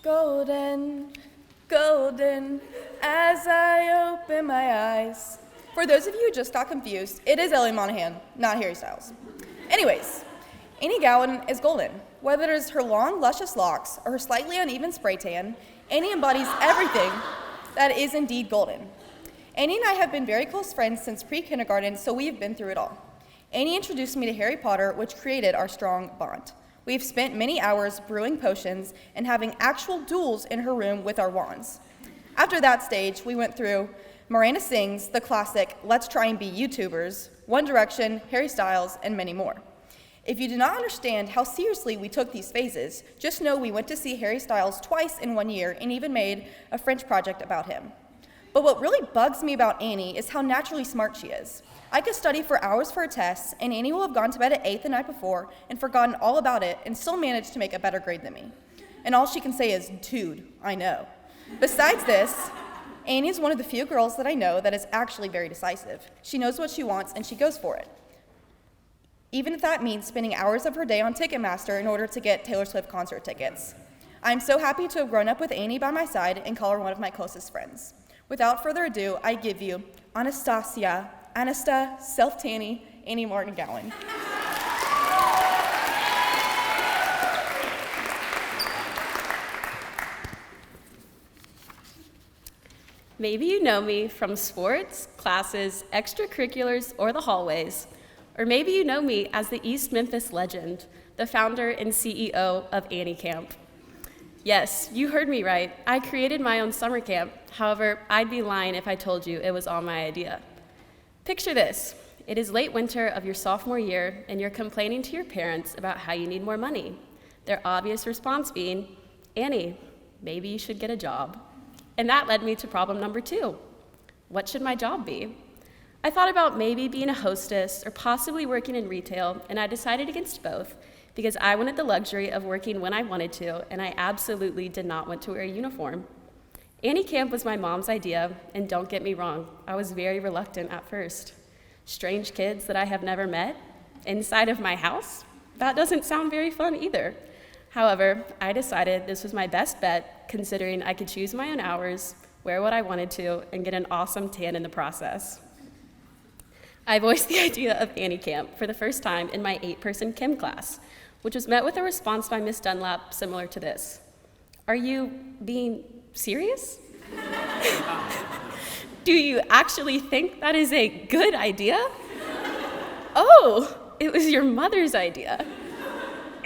Golden, golden, as I open my eyes. For those of you who just got confused, it is Ellie Monahan, not Harry Styles. Anyways, Annie Gowen is golden. Whether it is her long, luscious locks or her slightly uneven spray tan, Annie embodies everything that is indeed golden. Annie and I have been very close friends since pre-kindergarten, so we have been through it all. Annie introduced me to Harry Potter, which created our strong bond. We've spent many hours brewing potions and having actual duels in her room with our wands. After that stage, we went through Miranda Sings, the classic Let's Try and Be YouTubers, One Direction, Harry Styles, and many more. If you do not understand how seriously we took these phases, just know we went to see Harry Styles twice in 1 year and even made a French project about him. But what really bugs me about Annie is how naturally smart she is. I could study for hours for a test, and Annie will have gone to bed at 8 the night before and forgotten all about it and still managed to make a better grade than me. And all she can say is, dude, I know. Besides this, Annie is one of the few girls that I know that is actually very decisive. She knows what she wants, and she goes for it. Even if that means spending hours of her day on Ticketmaster in order to get Taylor Swift concert tickets. I'm so happy to have grown up with Annie by my side and call her one of my closest friends. Without further ado, I give you Anastasia, Anasta, Self-Tanny, Annie Martin Gowen. Maybe you know me from sports, classes, extracurriculars, or the hallways. Or maybe you know me as the East Memphis legend, the founder and CEO of Annie Camp. Yes, you heard me right. I created my own summer camp. However, I'd be lying if I told you it was all my idea. Picture this. It is late winter of your sophomore year, and you're complaining to your parents about how you need more money. Their obvious response being, Annie, maybe you should get a job. And that led me to problem number 2. What should my job be? I thought about maybe being a hostess or possibly working in retail, and I decided against both because I wanted the luxury of working when I wanted to, and I absolutely did not want to wear a uniform. Annie Camp was my mom's idea, and don't get me wrong, I was very reluctant at first. Strange kids that I have never met inside of my house? That doesn't sound very fun either. However, I decided this was my best bet, considering I could choose my own hours, wear what I wanted to, and get an awesome tan in the process. I voiced the idea of Annie Camp for the first time in my 8-person chem class, which was met with a response by Miss Dunlap similar to this. Are you being serious? Do you actually think that is a good idea? Oh, it was your mother's idea.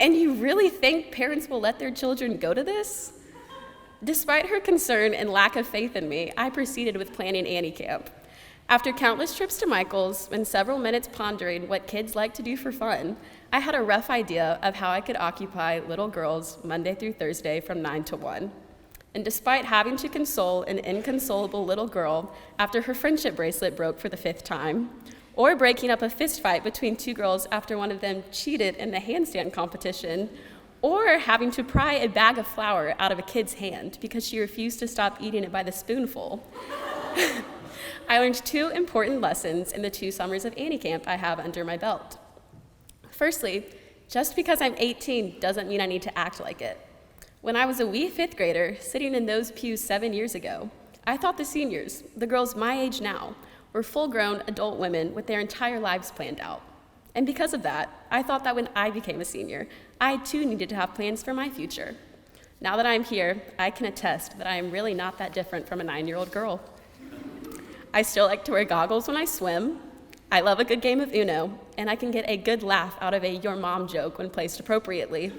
And you really think parents will let their children go to this? Despite her concern and lack of faith in me, I proceeded with planning Annie Camp. After countless trips to Michael's and several minutes pondering what kids like to do for fun, I had a rough idea of how I could occupy little girls Monday through Thursday from 9 to 1. And despite having to console an inconsolable little girl after her friendship bracelet broke for the 5th time, or breaking up a fist fight between 2 girls after one of them cheated in the handstand competition, or having to pry a bag of flour out of a kid's hand because she refused to stop eating it by the spoonful, I learned 2 important lessons in the 2 summers of Annie Camp I have under my belt. Firstly, just because I'm 18 doesn't mean I need to act like it. When I was a wee 5th grader sitting in those pews 7 years ago, I thought the seniors, the girls my age now, were full-grown adult women with their entire lives planned out. And because of that, I thought that when I became a senior, I too needed to have plans for my future. Now that I'm here, I can attest that I am really not that different from a 9-year-old girl. I still like to wear goggles when I swim. I love a good game of Uno, and I can get a good laugh out of a your mom joke when placed appropriately.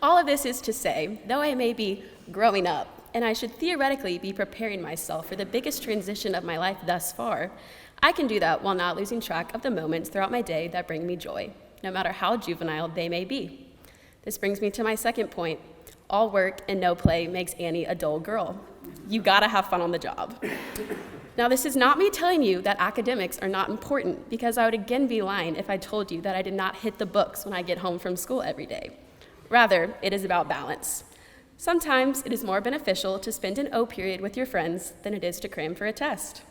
All of this is to say, though I may be growing up, and I should theoretically be preparing myself for the biggest transition of my life thus far, I can do that while not losing track of the moments throughout my day that bring me joy, no matter how juvenile they may be. This brings me to my second point. All work and no play makes Annie a dull girl. You gotta have fun on the job. Now, this is not me telling you that academics are not important, because I would again be lying if I told you that I did not hit the books when I get home from school every day. Rather, it is about balance. Sometimes it is more beneficial to spend an O period with your friends than it is to cram for a test.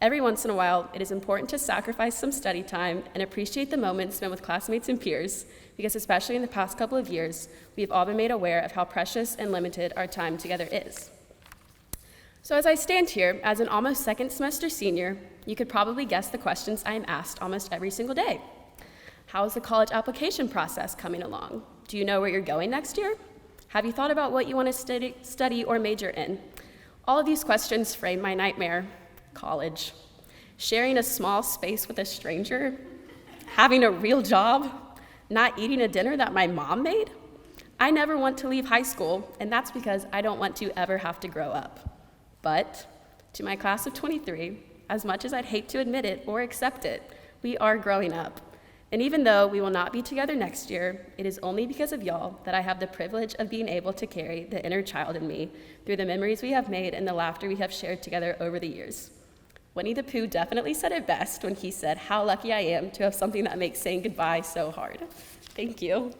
Every once in a while, it is important to sacrifice some study time and appreciate the moments spent with classmates and peers, because especially in the past couple of years, we have all been made aware of how precious and limited our time together is. So as I stand here as an almost second semester senior, you could probably guess the questions I am asked almost every single day. How is the college application process coming along? Do you know where you're going next year? Have you thought about what you want to study or major in? All of these questions frame my nightmare, college. Sharing a small space with a stranger, having a real job, not eating a dinner that my mom made. I never want to leave high school, and that's because I don't want to ever have to grow up. But to my class of 23, as much as I'd hate to admit it or accept it, we are growing up. And even though we will not be together next year, it is only because of y'all that I have the privilege of being able to carry the inner child in me through the memories we have made and the laughter we have shared together over the years. Winnie the Pooh definitely said it best when he said how lucky I am to have something that makes saying goodbye so hard. Thank you.